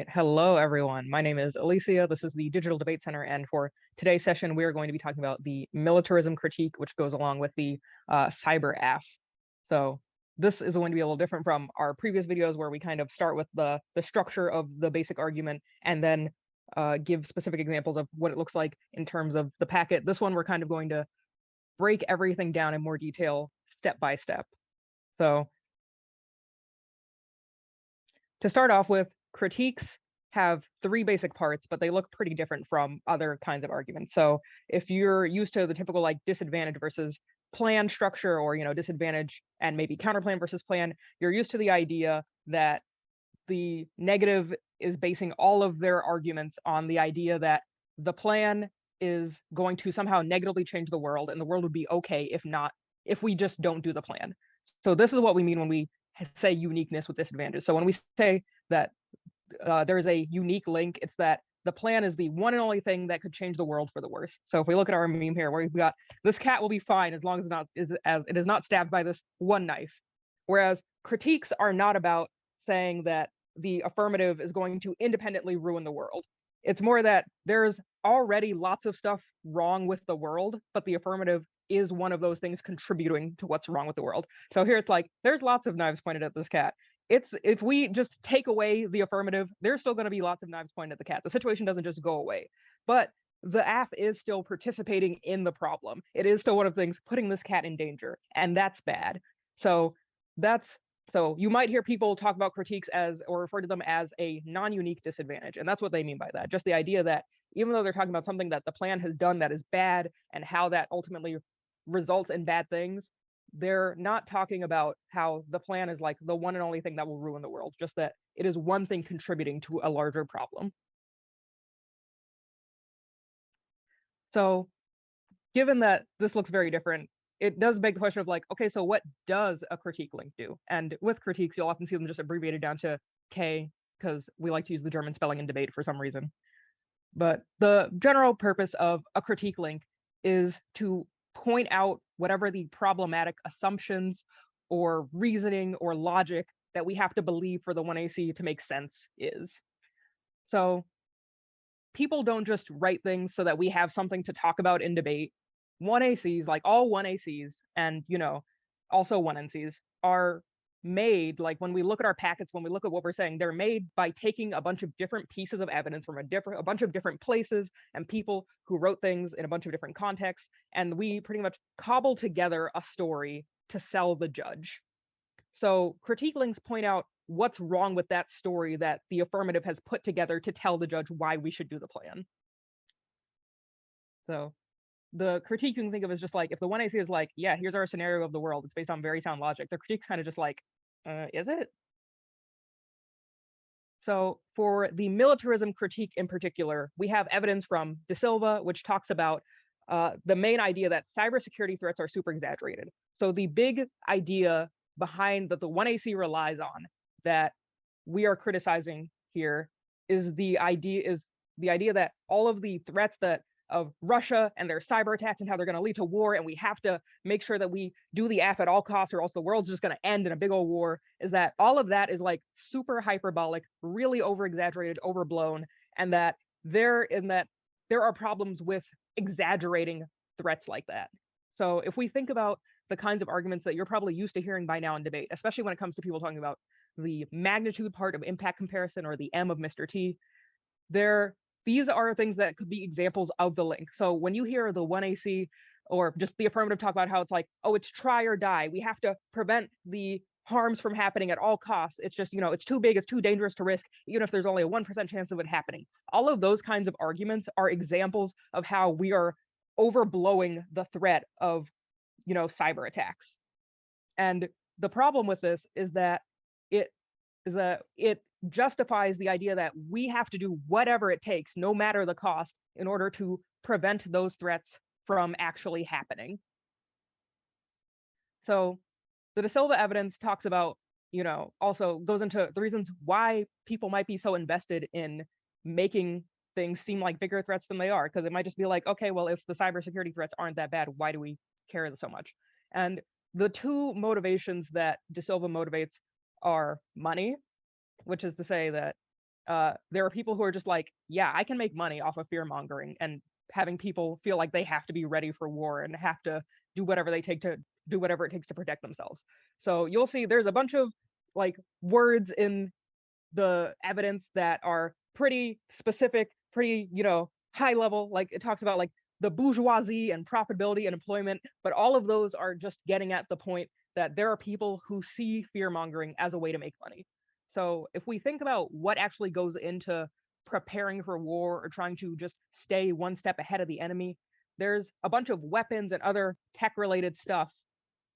right, hello everyone. My name is Elysia. This is the Digital Debate Center, and for today's session, we are going to be talking about the militarism critique, which goes along with the cyber AF. So this is going to be a little different from our previous videos, where we kind of start with the structure of the basic argument and then give specific examples of what it looks like in terms of the packet. This one, we're kind of going to break everything down in more detail, step by step. So to start off with, critiques have three basic parts, but they look pretty different from other kinds of arguments. So if you're used to the typical like disadvantage versus plan structure, or disadvantage and maybe counterplan versus plan, you're used to the idea that the negative is basing all of their arguments on the idea that the plan is going to somehow negatively change the world, and the world would be okay if we just don't do the plan. So this is what we mean when we say uniqueness with disadvantage. So when we say that there's a unique link, it's that the plan is the one and only thing that could change the world for the worse. So if we look at our meme here, where we've got this cat will be fine as long as it is not stabbed by this one knife. Whereas critiques are not about saying that the affirmative is going to independently ruin the world. It's more that there's already lots of stuff wrong with the world, but the affirmative is one of those things contributing to what's wrong with the world. So here it's like, there's lots of knives pointed at this cat. If we just take away the affirmative, there's still going to be lots of knives pointed at the cat. The situation doesn't just go away, but the AF is still participating in the problem. It is still one of the things putting this cat in danger, and that's bad. So you might hear people talk about critiques as, or refer to them as, a non-unique disadvantage, and that's what they mean by that. Just the idea that even though they're talking about something that the plan has done that is bad and how that ultimately results in bad things, they're not talking about how the plan is like the one and only thing that will ruin the world, just that it is one thing contributing to a larger problem. So given that this looks very different, it does beg the question of like, okay, so what does a critique link do? And with critiques, you'll often see them just abbreviated down to K, because we like to use the German spelling in debate for some reason. But the general purpose of a critique link is to point out whatever the problematic assumptions or reasoning or logic that we have to believe for the 1AC to make sense is. So people don't just write things so that we have something to talk about in debate. 1ACs, like all 1ACs and also 1NCs, are made, like when we look at our packets, when we look at what we're saying, they're made by taking a bunch of different pieces of evidence from a bunch of different places and people who wrote things in a bunch of different contexts, and we pretty much cobble together a story to sell the judge. So critique links point out what's wrong with that story that the affirmative has put together to tell the judge why we should do the plan. So the critique you can think of as just like, if the 1AC is like, yeah, here's our scenario of the world, it's based on very sound logic, the critique's kind of just like, is it? So for the militarism critique in particular, we have evidence from De Silva, which talks about the main idea that cybersecurity threats are super exaggerated. So the big idea behind that the 1AC relies on, that we are criticizing here, is the idea that all of the threats of Russia and their cyber attacks and how they're going to lead to war, and we have to make sure that we do the AF at all costs, or else the world's just going to end in a big old war, is that all of that is like super hyperbolic, really over exaggerated, overblown, and that there are problems with exaggerating threats like that. So if we think about the kinds of arguments that you're probably used to hearing by now in debate, especially when it comes to people talking about the magnitude part of impact comparison, or the M of Mr. T, these are things that could be examples of the link. So when you hear the 1AC or just the affirmative talk about how it's like, oh, it's try or die, we have to prevent the harms from happening at all costs, it's just, it's too big, it's too dangerous to risk, even if there's only a 1% chance of it happening. All of those kinds of arguments are examples of how we are overblowing the threat of, cyber attacks. And the problem with this is that it justifies the idea that we have to do whatever it takes, no matter the cost, in order to prevent those threats from actually happening. So the De Silva evidence talks about, also goes into the reasons why people might be so invested in making things seem like bigger threats than they are, because it might just be like, okay, well, if the cybersecurity threats aren't that bad, why do we care so much? And the two motivations that De Silva motivates are money, which is to say that There are people who are just like, yeah, I can make money off of fear mongering and having people feel like they have to be ready for war and have to do whatever they take to do whatever it takes to protect themselves. So you'll see there's a bunch of like words in the evidence that are pretty specific, pretty, high level. Like it talks about like the bourgeoisie and profitability and employment, but all of those are just getting at the point that there are people who see fear mongering as a way to make money. So if we think about what actually goes into preparing for war or trying to just stay one step ahead of the enemy, there's a bunch of weapons and other tech related stuff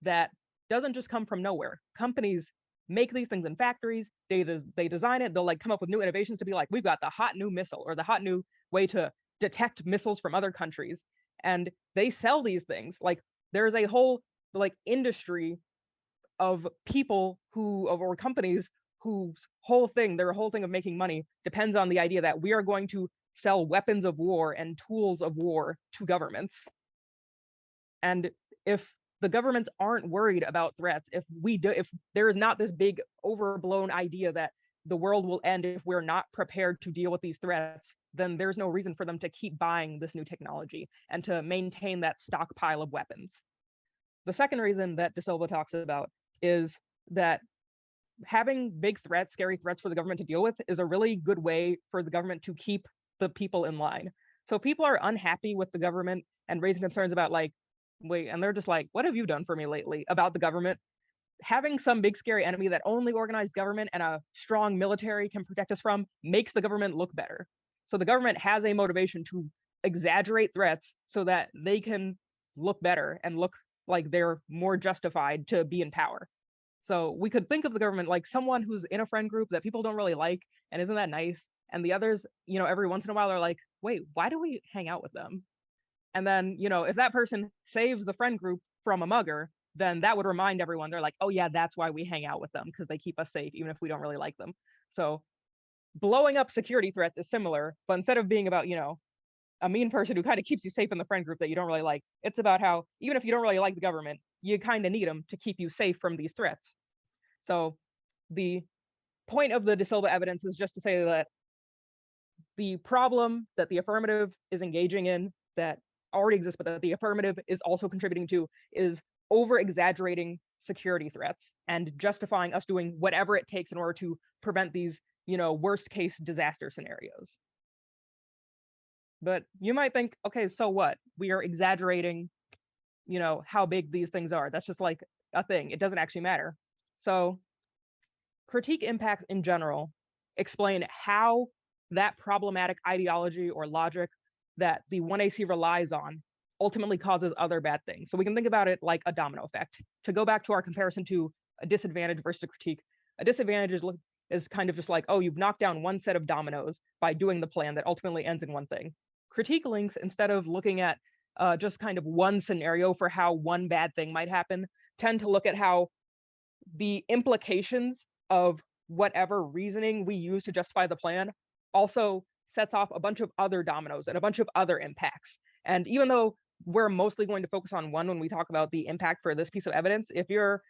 that doesn't just come from nowhere. Companies make these things in factories. They design it. They'll like come up with new innovations to be like, we've got the hot new missile or the hot new way to detect missiles from other countries, and they sell these things. Like there's a whole like industry of people or companies whose their whole thing of making money depends on the idea that we are going to sell weapons of war and tools of war to governments. And if the governments aren't worried about threats, if there is not this big overblown idea that the world will end if we're not prepared to deal with these threats, then there's no reason for them to keep buying this new technology and to maintain that stockpile of weapons. The second reason that De Silva talks about is that having big threats, scary threats for the government to deal with is a really good way for the government to keep the people in line. So people are unhappy with the government and raising concerns about like, wait, and they're just like, what have you done for me lately about the government? Having some big scary enemy that only organized government and a strong military can protect us from makes the government look better. So the government has a motivation to exaggerate threats so that they can look better and look like they're more justified to be in power. So we could think of the government like someone who's in a friend group that people don't really like, and isn't that nice? And the others, every once in a while are like, wait, why do we hang out with them? And then, if that person saves the friend group from a mugger, then that would remind everyone. They're like, oh yeah, that's why we hang out with them, because they keep us safe, even if we don't really like them. So blowing up security threats is similar, but instead of being about, a mean person who kind of keeps you safe in the friend group that you don't really like, it's about how, even if you don't really like the government, you kind of need them to keep you safe from these threats. So the point of the De Silva evidence is just to say that the problem that the affirmative is engaging in that already exists, but that the affirmative is also contributing to, is over exaggerating security threats and justifying us doing whatever it takes in order to prevent these, worst case disaster scenarios. But you might think, okay, so what? We are exaggerating, how big these things are. That's just like a thing. It doesn't actually matter. So critique impacts in general explain how that problematic ideology or logic that the 1AC relies on ultimately causes other bad things. So we can think about it like a domino effect. To go back to our comparison to a disadvantage versus a critique, a disadvantage is kind of just like, oh, you've knocked down one set of dominoes by doing the plan that ultimately ends in one thing. Critique links, instead of looking at just kind of one scenario for how one bad thing might happen, tend to look at how the implications of whatever reasoning we use to justify the plan also sets off a bunch of other dominoes and a bunch of other impacts. And even though we're mostly going to focus on one when we talk about the impact for this piece of evidence, if you're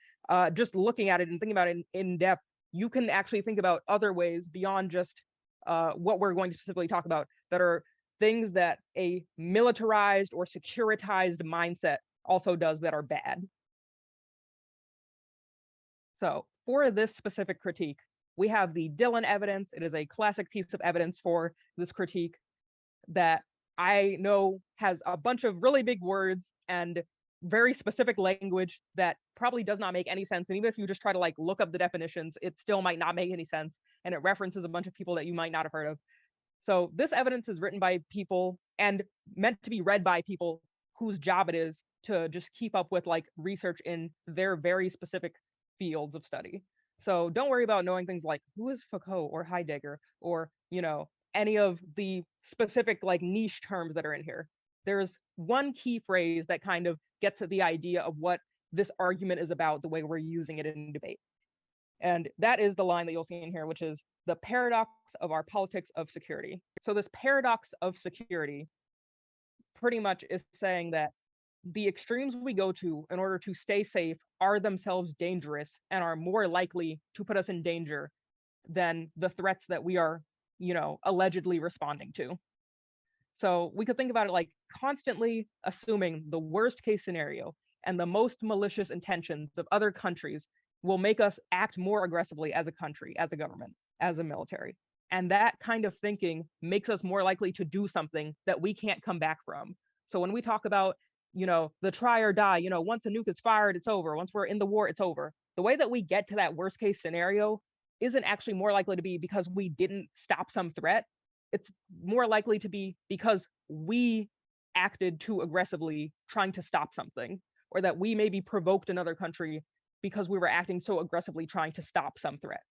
just looking at it and thinking about it in depth, you can actually think about other ways beyond just what we're going to specifically talk about that are things that a militarized or securitized mindset also does that are bad. So for this specific critique, we have the Dillon evidence. It is a classic piece of evidence for this critique that I know has a bunch of really big words and very specific language that probably does not make any sense. And even if you just try to like look up the definitions, it still might not make any sense. And it references a bunch of people that you might not have heard of. So this evidence is written by people and meant to be read by people whose job it is to just keep up with like research in their very specific fields of study. So don't worry about knowing things like who is Foucault or Heidegger or, any of the specific like niche terms that are in here. There's one key phrase that kind of gets at the idea of what this argument is about, the way we're using it in debate. And that is the line that you'll see in here, which is the paradox of our politics of security. So this paradox of security pretty much is saying that the extremes we go to in order to stay safe are themselves dangerous and are more likely to put us in danger than the threats that we are allegedly responding to. So we could think about it like constantly assuming the worst case scenario and the most malicious intentions of other countries will make us act more aggressively as a country, as a government, as a military. And that kind of thinking makes us more likely to do something that we can't come back from. So when we talk about, the try or die, once a nuke is fired, it's over. Once we're in the war, it's over. The way that we get to that worst case scenario isn't actually more likely to be because we didn't stop some threat. It's more likely to be because we acted too aggressively trying to stop something, or that we maybe provoked another country because we were acting so aggressively trying to stop some threat.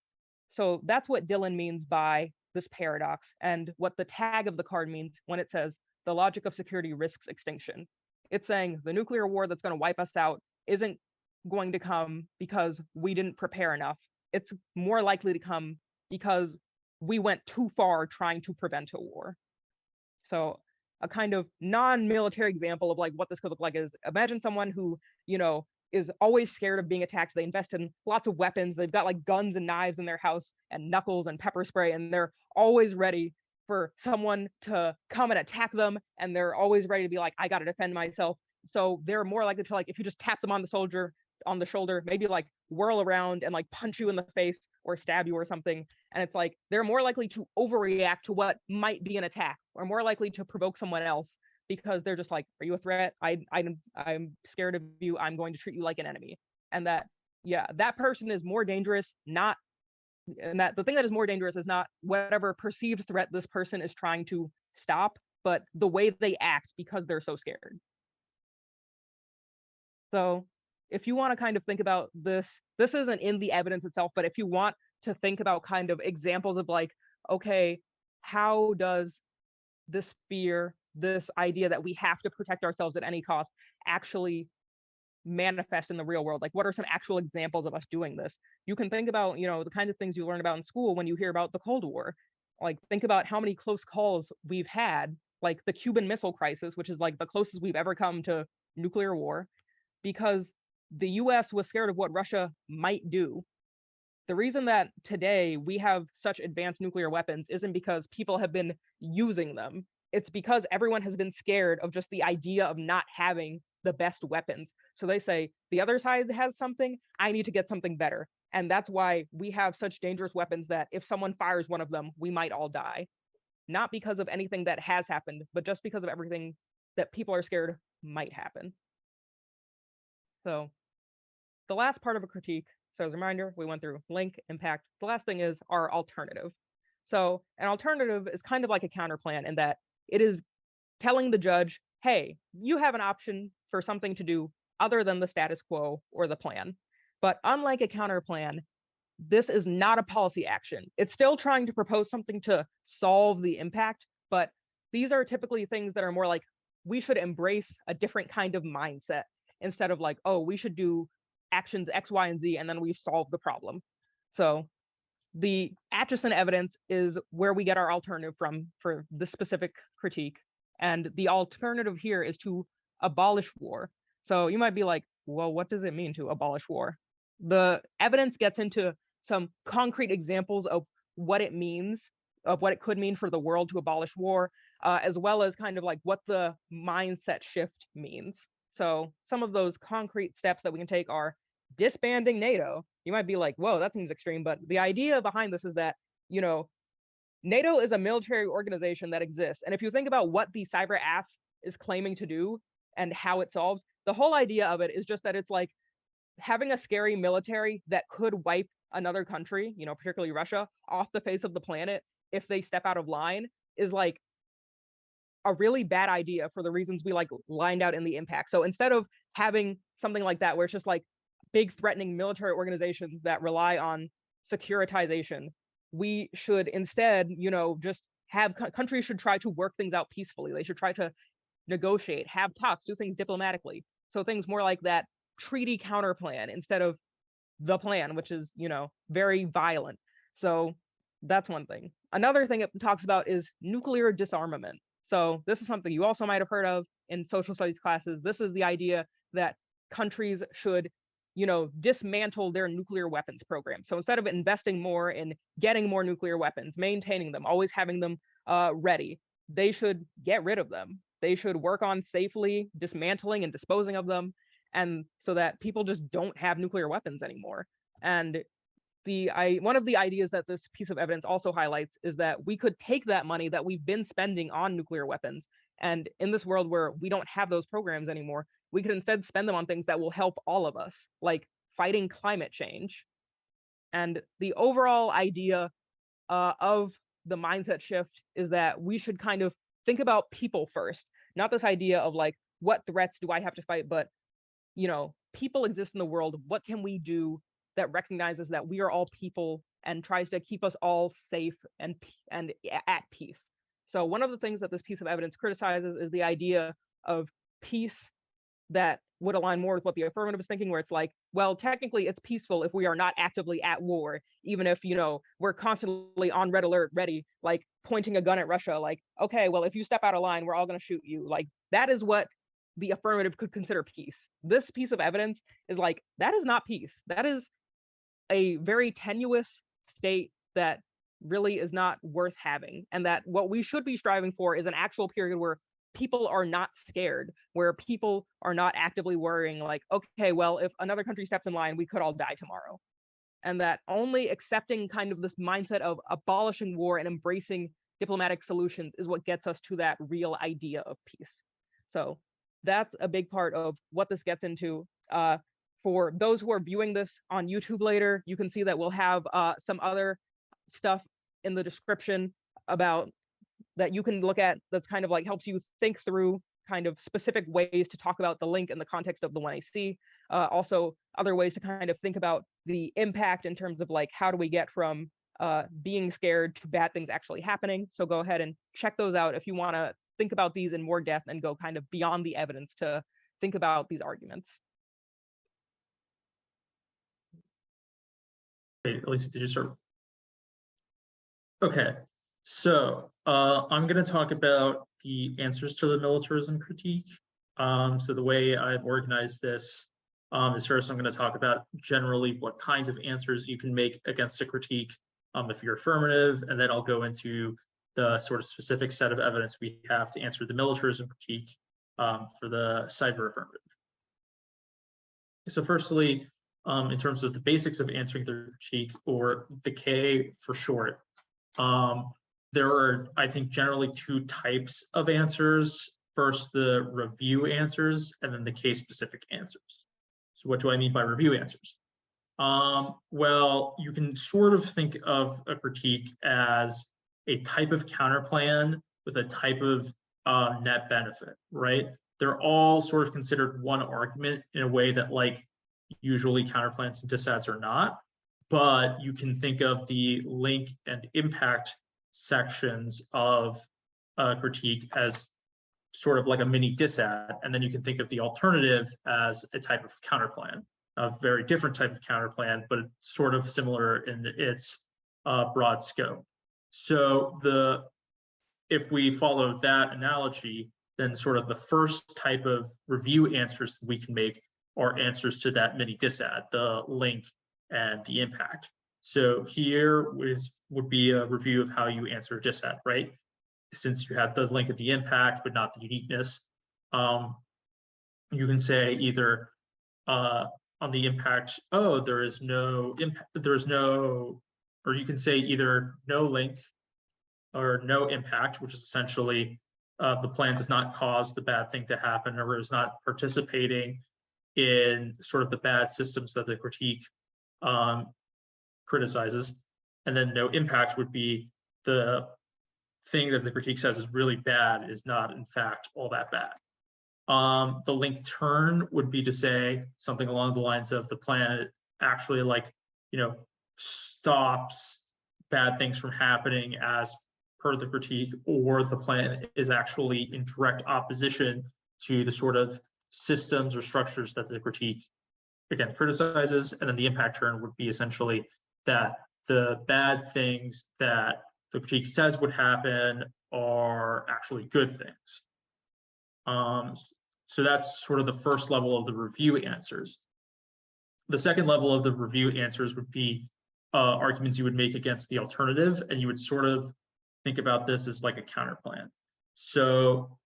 So that's what Dillon means by this paradox, and what the tag of the card means when it says the logic of security risks extinction. It's saying the nuclear war that's going to wipe us out isn't going to come because we didn't prepare enough. It's more likely to come because we went too far trying to prevent a war. So a kind of non-military example of like what this could look like is, imagine someone who, is always scared of being attacked. They invest in lots of weapons. They've got like guns and knives in their house and knuckles and pepper spray, and they're always ready for someone to come and attack them. And they're always ready to be like, I got to defend myself. So they're more likely to, like, if you just tap them on the shoulder, maybe like whirl around and like punch you in the face or stab you or something. And it's like they're more likely to overreact to what might be an attack, or more likely to provoke someone else, because they're just like, are you a threat? I'm scared of you. I'm going to treat you like an enemy. And that person is more dangerous, and that the thing that is more dangerous is not whatever perceived threat this person is trying to stop, but the way they act because they're so scared. So if you want to kind of think about this isn't in the evidence itself, but if you want to think about kind of examples of like, okay, how does this fear, this idea that we have to protect ourselves at any cost, actually manifest in the real world? Like, what are some actual examples of us doing this? You can think about, the kind of things you learn about in school when you hear about the Cold War. Like, think about how many close calls we've had, like the Cuban Missile Crisis, which is like the closest we've ever come to nuclear war, because the US was scared of what Russia might do. The reason that today we have such advanced nuclear weapons isn't because people have been using them. It's because everyone has been scared of just the idea of not having the best weapons. So they say, the other side has something, I need to get something better. And that's why we have such dangerous weapons that if someone fires one of them, we might all die. Not because of anything that has happened, but just because of everything that people are scared might happen. So the last part of a critique, so as a reminder, we went through link, impact. The last thing is our alternative. So an alternative is kind of like a counterplan in that it is telling the judge, hey, you have an option for something to do other than the status quo or the plan. But unlike a counterplan, this is not a policy action. It's still trying to propose something to solve the impact, but these are typically things that are more like, we should embrace a different kind of mindset instead of like, oh, we should do actions X, Y, and Z, and then we've solved the problem. So the Acheson evidence is where we get our alternative from for this specific critique. And the alternative here is to abolish war. So you might be like, well, what does it mean to abolish war? The evidence gets into some concrete examples of what it means, of what it could mean for the world to abolish war, as well as kind of like what the mindset shift means. So some of those concrete steps that we can take are disbanding NATO. You might be like, whoa, that seems extreme. But the idea behind this is that, NATO is a military organization that exists. And if you think about what the cyber app is claiming to do and how it solves, the whole idea of it is just that it's like having a scary military that could wipe another country, particularly Russia, off the face of the planet if they step out of line is like a really bad idea for the reasons we like lined out in the impact. So instead of having something like that, where it's just like big threatening military organizations that rely on securitization, we should instead, just have countries should try to work things out peacefully. They should try to negotiate, have talks, do things diplomatically. So things more like that treaty counterplan instead of the plan, which is, very violent. So that's one thing. Another thing it talks about is nuclear disarmament. So this is something you also might have heard of in social studies classes. This is the idea that countries should dismantle their nuclear weapons program. So instead of investing more in getting more nuclear weapons, maintaining them, always having them ready, they should get rid of them. They should work on safely dismantling and disposing of them, and so that people just don't have nuclear weapons anymore. And one of the ideas that this piece of evidence also highlights is that we could take that money that we've been spending on nuclear weapons, and in this world where we don't have those programs anymore, we could instead spend them on things that will help all of us, like fighting climate change. And the overall idea of the mindset shift is that we should kind of think about people first, not this idea of like, what threats do I have to fight, but people exist in the world. What can we do that recognizes that we are all people and tries to keep us all safe and at peace? So one of the things that this piece of evidence criticizes is the idea of peace that would align more with what the affirmative is thinking, where it's like, well, technically it's peaceful if we are not actively at war, even if, we're constantly on red alert, ready, like pointing a gun at Russia, like, okay, well, if you step out of line, we're all going to shoot you. Like, that is what the affirmative could consider peace. This piece of evidence is like, that is not peace. That is a very tenuous state that really is not worth having. And that what we should be striving for is an actual period where people are not scared, where people are not actively worrying like, okay, well, if another country steps in line, we could all die tomorrow. And that only accepting kind of this mindset of abolishing war and embracing diplomatic solutions is what gets us to that real idea of peace. So that's a big part of what this gets into. For those who are viewing this on YouTube later, you can see that we'll have some other stuff in the description about that you can look at that's kind of like helps you think through kind of specific ways to talk about the link in the context of the 1AC. Also, other ways to kind of think about the impact in terms of like, how do we get from being scared to bad things actually happening? So go ahead and check those out if you want to think about these in more depth and go kind of beyond the evidence to think about these arguments. Wait, Elysia, did you start? Okay, so I'm going to talk about the answers to the militarism critique. So the way I've organized this is first I'm going to talk about generally what kinds of answers you can make against a critique if you're affirmative, and then I'll go into the sort of specific set of evidence we have to answer the militarism critique for the cyber affirmative. So firstly, in terms of the basics of answering the critique, or the K for short, there are, I think, generally two types of answers. First, the review answers, and then the case-specific answers. So what do I mean by review answers? Well, you can sort of think of a critique as a type of counterplan with a type of net benefit, right? They're all sort of considered one argument in a way that, like, usually counterplans and disads are not, but you can think of the link and impact sections of a critique as sort of like a mini disad, and then you can think of the alternative as a type of counterplan, a very different type of counterplan, but sort of similar in its broad scope. So if we follow that analogy, then sort of the first type of review answers that we can make are answers to that mini disad, the link and the impact. So here would be a review of how you answer a disad, right? Since you have the link of the impact, but not the uniqueness, you can say either on the impact, oh, there is no impact, or you can say either no link or no impact, which is essentially the plan does not cause the bad thing to happen, or is not participating in sort of the bad systems that the critique criticizes. And then no impact would be the thing that the critique says is really bad is not in fact all that bad. The link turn would be to say something along the lines of the plan actually, like, stops bad things from happening as per the critique, or the plan is actually in direct opposition to the sort of systems or structures that the critique, again, criticizes. And then the impact turn would be essentially that the bad things that the critique says would happen are actually good things. So that's sort of the first level of the review answers. the second level of the review answers would be arguments you would make against the alternative, and you would sort of think about this as like a counterplan. So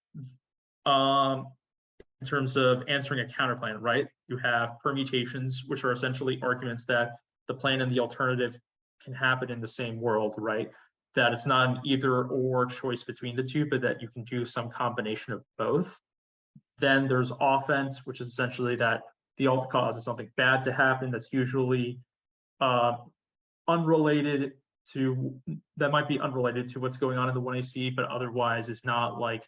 in terms of answering a counterplan, right, you have permutations, which are essentially arguments that the plan and the alternative can happen in the same world, right? That it's not an either or choice between the two, but that you can do some combination of both. Then there's offense, which is essentially that the alt causes something bad to happen that's usually unrelated to, that might be unrelated to what's going on in the 1AC, but otherwise is not like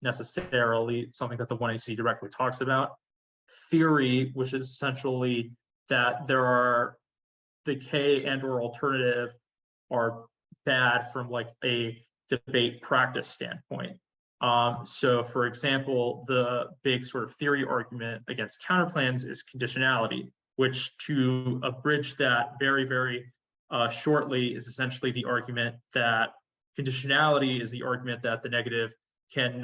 necessarily something that the 1AC directly talks about. Theory, which is essentially that there are the K and or alternative are bad from like a debate practice standpoint. So for example, the big sort of theory argument against counterplans is conditionality, which, to abridge that very, very shortly, is essentially the argument that conditionality is the argument that the negative can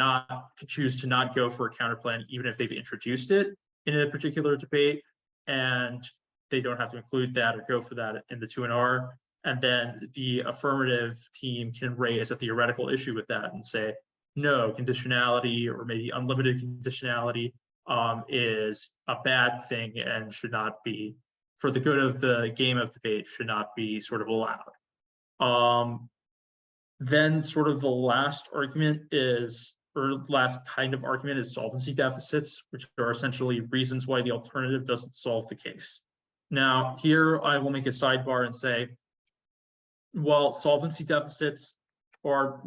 choose to not go for a counterplan even if they've introduced it in a particular debate, and they don't have to include that or go for that in the 2NR. And then the affirmative team can raise a theoretical issue with that and say, no, conditionality or maybe unlimited conditionality is a bad thing and should not be, for the good of the game of debate, should not be sort of allowed. Then sort of the last argument is, or last kind of argument is solvency deficits, which are essentially reasons why the alternative doesn't solve the case. Now, here I will make a sidebar and say, well, solvency deficits are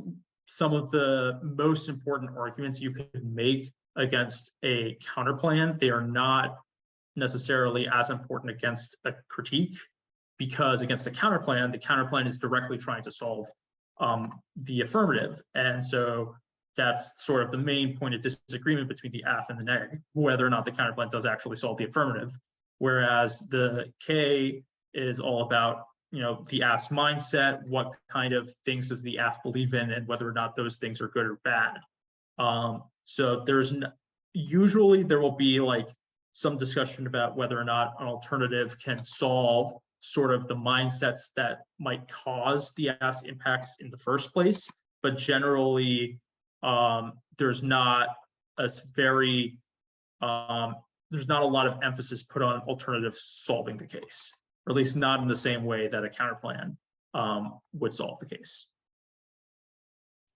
some of the most important arguments you can make against a counterplan. They are not necessarily as important against a critique, because against the counterplan is directly trying to solve the affirmative. And so that's sort of the main point of disagreement between the F and the neg, whether or not the counterplan does actually solve the affirmative. Whereas the K is all about, you know, the F's mindset, what kind of things does the F believe in, and whether or not those things are good or bad. So usually there will be like some discussion about whether or not an alternative can solve sort of the mindsets that might cause the F's impacts in the first place, but generally there's not a lot of emphasis put on alternatives solving the case, or at least not in the same way that a counterplan would solve the case.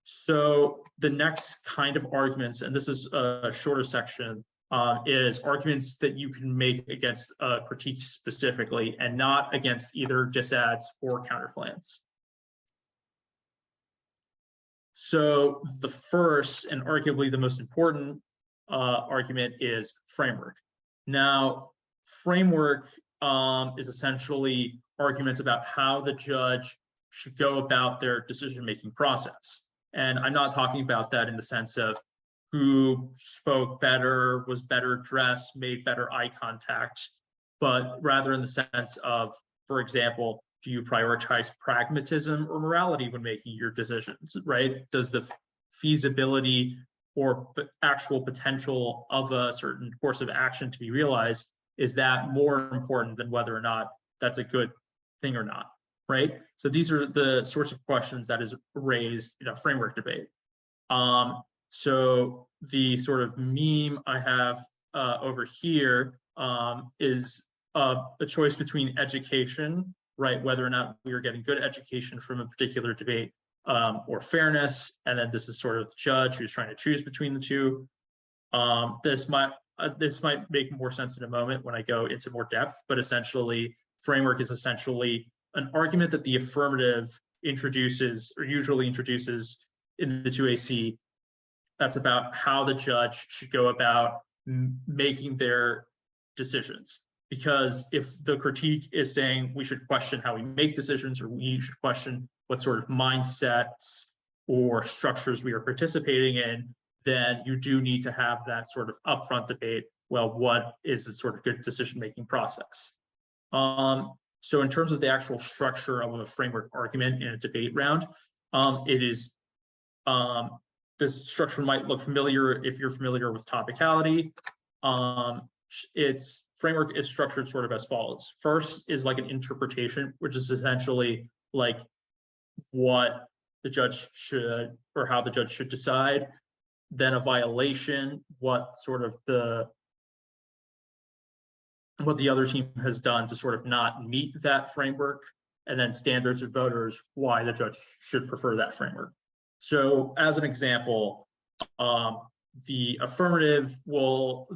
So the next kind of arguments, and this is a shorter section, is arguments that you can make against critiques specifically and not against either disads or counterplans. So the first and arguably the most important argument is framework. Now, framework is essentially arguments about how the judge should go about their decision-making process. And I'm not talking about that in the sense of who spoke better, was better dressed, made better eye contact, but rather in the sense of, for example, do you prioritize pragmatism or morality when making your decisions, right? Does the feasibility or actual potential of a certain course of action to be realized, is that more important than whether or not that's a good thing or not, right? So these are the sorts of questions that is raised in a framework debate. So the sort of meme I have over here is a choice between education, right? Whether or not we are getting good education from a particular debate, or fairness. And then this is sort of the judge who's trying to choose between the two. This might make more sense in a moment when I go into more depth, but essentially framework is essentially an argument that the affirmative introduces, or usually introduces, in the 2AC. That's about how the judge should go about making their decisions. Because if the critique is saying we should question how we make decisions, or we should question what sort of mindsets or structures we are participating in, then you do need to have that sort of upfront debate. Well, what is the sort of good decision-making process? So in terms of the actual structure of a framework argument in a debate round, this structure might look familiar if you're familiar with topicality. It's framework is structured sort of as follows. First is like an interpretation, which is essentially like what the judge should, or how the judge should decide. Then a violation, what the other team has done to sort of not meet that framework, and then standards of voters, why the judge should prefer that framework. So as an example, the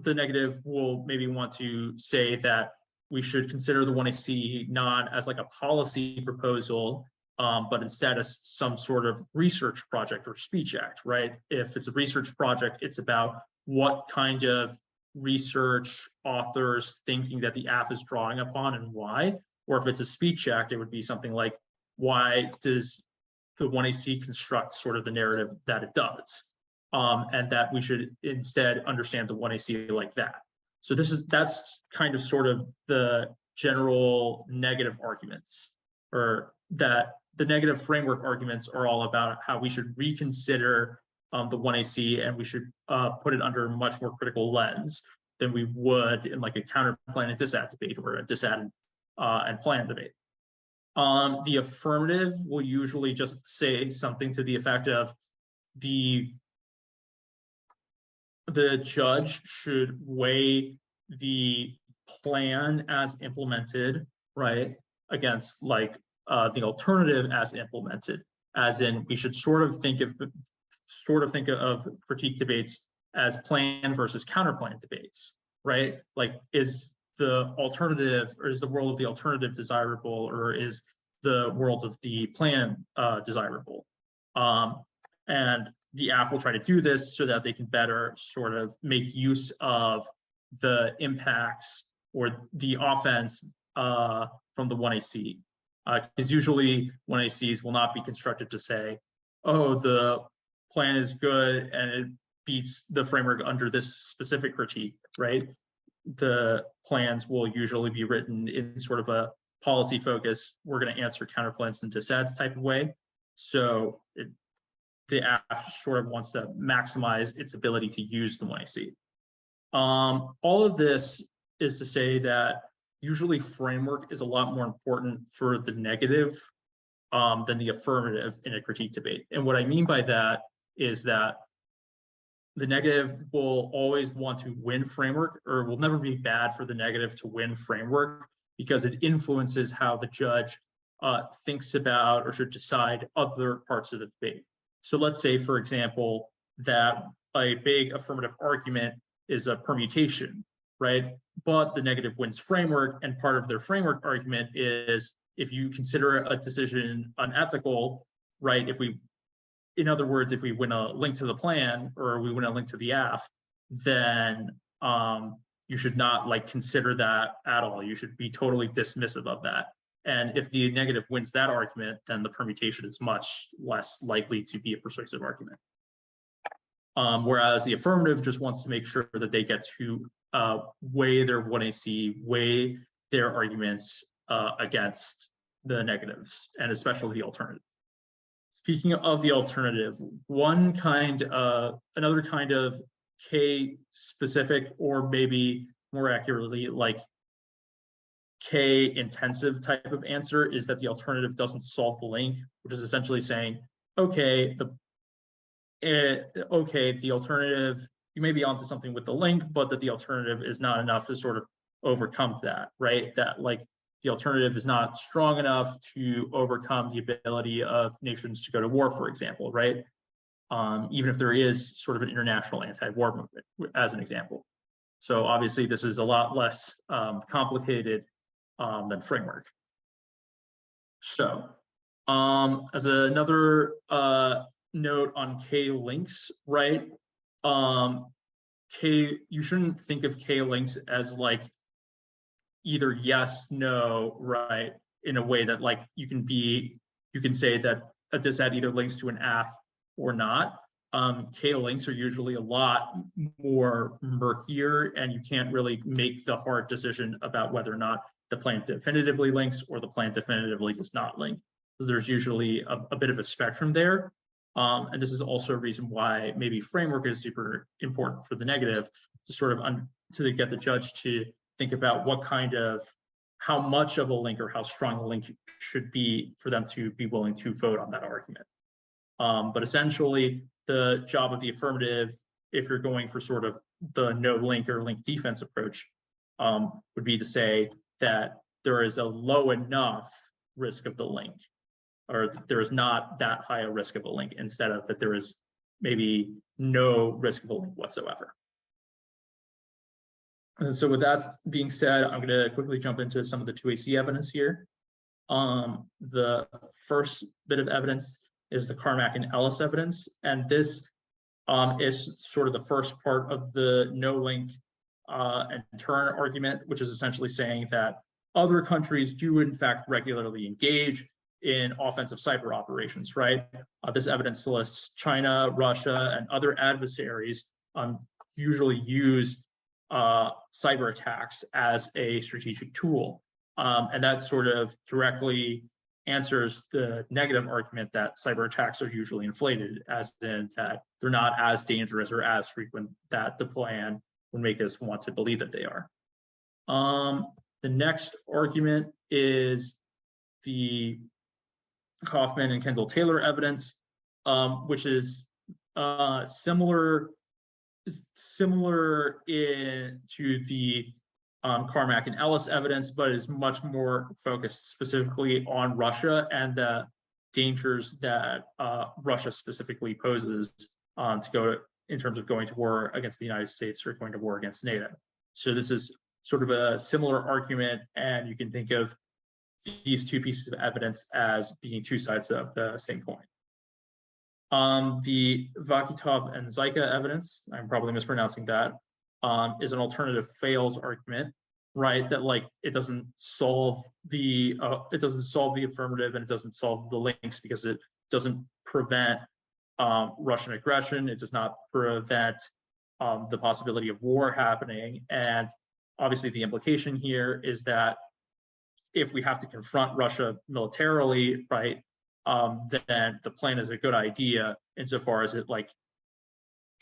negative will maybe want to say that we should consider the 1AC not as like a policy proposal, but instead as some sort of research project or speech act, right? If it's a research project, it's about what kind of research authors thinking that the AF is drawing upon and why. Or if it's a speech act, it would be something like, why does the 1AC construct sort of the narrative that it does? And that we should instead understand the 1AC like that. So that's kind of sort of the general negative arguments, or that the negative framework arguments are all about how we should reconsider the 1AC, and we should put it under a much more critical lens than we would in like a counterplan and disad debate, or a disad and plan debate. The affirmative will usually just say something to the effect of the judge should weigh the plan as implemented, right, against like the alternative as implemented, as in we should sort of think of critique debates as plan versus counterplan debates, right? Like, is the alternative, or is the world of the alternative desirable, or is the world of the plan desirable? And the AF will try to do this so that they can better sort of make use of the impacts or the offense from the 1AC. Because usually 1ACs will not be constructed to say, oh, the plan is good and it beats the framework under this specific critique, right? The plans will usually be written in sort of a policy focus, we're going to answer counterplans and disads type of way. So the AF sort of wants to maximize its ability to use the 1AC. All of this is to say that usually framework is a lot more important for the negative than the affirmative in a critique debate. And what I mean by that is that the negative will always want to win framework, or will never be bad for the negative to win framework, because it influences how the judge thinks about or should decide other parts of the debate. So let's say, for example, that a big affirmative argument is a permutation, right? But the negative wins framework, and part of their framework argument is, if you consider a decision unethical, right? In other words, if we win a link to the plan, or we win a link to the AF, then you should not like consider that at all. You should be totally dismissive of that. And if the negative wins that argument, then the permutation is much less likely to be a persuasive argument. Whereas the affirmative just wants to make sure that they get to weigh their 1AC, weigh their arguments against the negatives, and especially the alternative. Speaking of the alternative, another kind of K-specific, or maybe more accurately, like K-intensive type of answer is that the alternative doesn't solve the link, which is essentially saying, okay, the alternative, you may be onto something with the link, but that the alternative is not enough to sort of overcome that, right? That like the alternative is not strong enough to overcome the ability of nations to go to war, for example, right? Even if there is sort of an international anti-war movement, as an example. So obviously this is a lot less complicated than framework. So as another note on K-links, right? You shouldn't think of K-links as like either yes, no, right? In a way that like you can say that a disad either links to an AF or not. K-links are usually a lot more murkier, and you can't really make the hard decision about whether or not the plan definitively links or the plan definitively does not link. So there's usually a bit of a spectrum there. And this is also a reason why maybe framework is super important for the negative, to sort of to get the judge to think about how much of a link or how strong a link should be for them to be willing to vote on that argument. But essentially, the job of the affirmative, if you're going for sort of the no link or link defense approach, would be to say that there is a low enough risk of the link, or there is not that high a risk of a link, instead of that there is maybe no risk of a link whatsoever. And so with that being said, I'm going to quickly jump into some of the 2AC evidence here. The first bit of evidence is the Carmack and Ellis evidence, and this is sort of the first part of the no link and turn argument, which is essentially saying that other countries do in fact regularly engage in offensive cyber operations, right? This evidence lists China, Russia, and other adversaries usually use cyber attacks as a strategic tool. And that sort of directly answers the negative argument that cyber attacks are usually inflated, as in that they're not as dangerous or as frequent that the plan would make us want to believe that they are. The next argument is the Kaufman and Kendall Taylor evidence, which is similar to the Carmack and Ellis evidence, but is much more focused specifically on Russia and the dangers that Russia specifically poses in terms of going to war against the United States or going to war against NATO. So this is sort of a similar argument, and you can think of these two pieces of evidence as being two sides of the same coin. The Vakitov and Zyka evidence, I'm probably mispronouncing that, is an alternative fails argument, right? That like it doesn't solve the affirmative, and it doesn't solve the links because it doesn't prevent Russian aggression. It does not prevent the possibility of war happening. And obviously, the implication here is that if we have to confront Russia militarily, right, then the plan is a good idea insofar as it like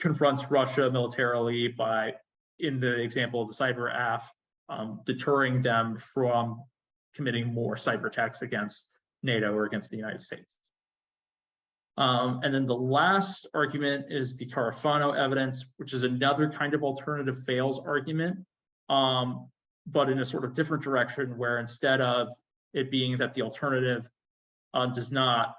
confronts Russia militarily by, in the example of the cyber AF, deterring them from committing more cyber attacks against NATO or against the United States. And then the last argument is the Carafano evidence, which is another kind of alternative fails argument, but in a sort of different direction, where instead of it being that the alternative does not,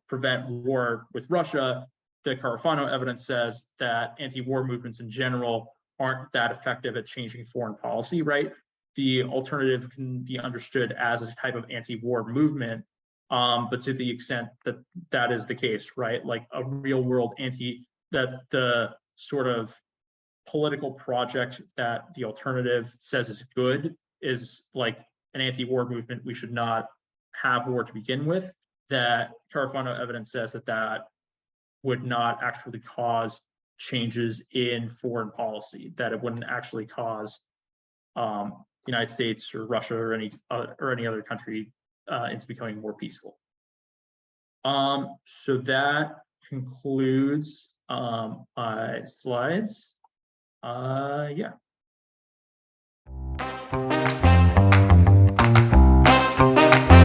prevent war with Russia, the Carafano evidence says that anti-war movements in general aren't that effective at changing foreign policy, right? The alternative can be understood as a type of anti-war movement, but to the extent that that is the case, right? Like a real world that the sort of political project that the alternative says is good is like an anti-war movement. We should not have war to begin with. That Carafano evidence says that would not actually cause changes in foreign policy, that it wouldn't actually cause the United States or Russia or any other country into becoming more peaceful. So that concludes my slides. Yeah.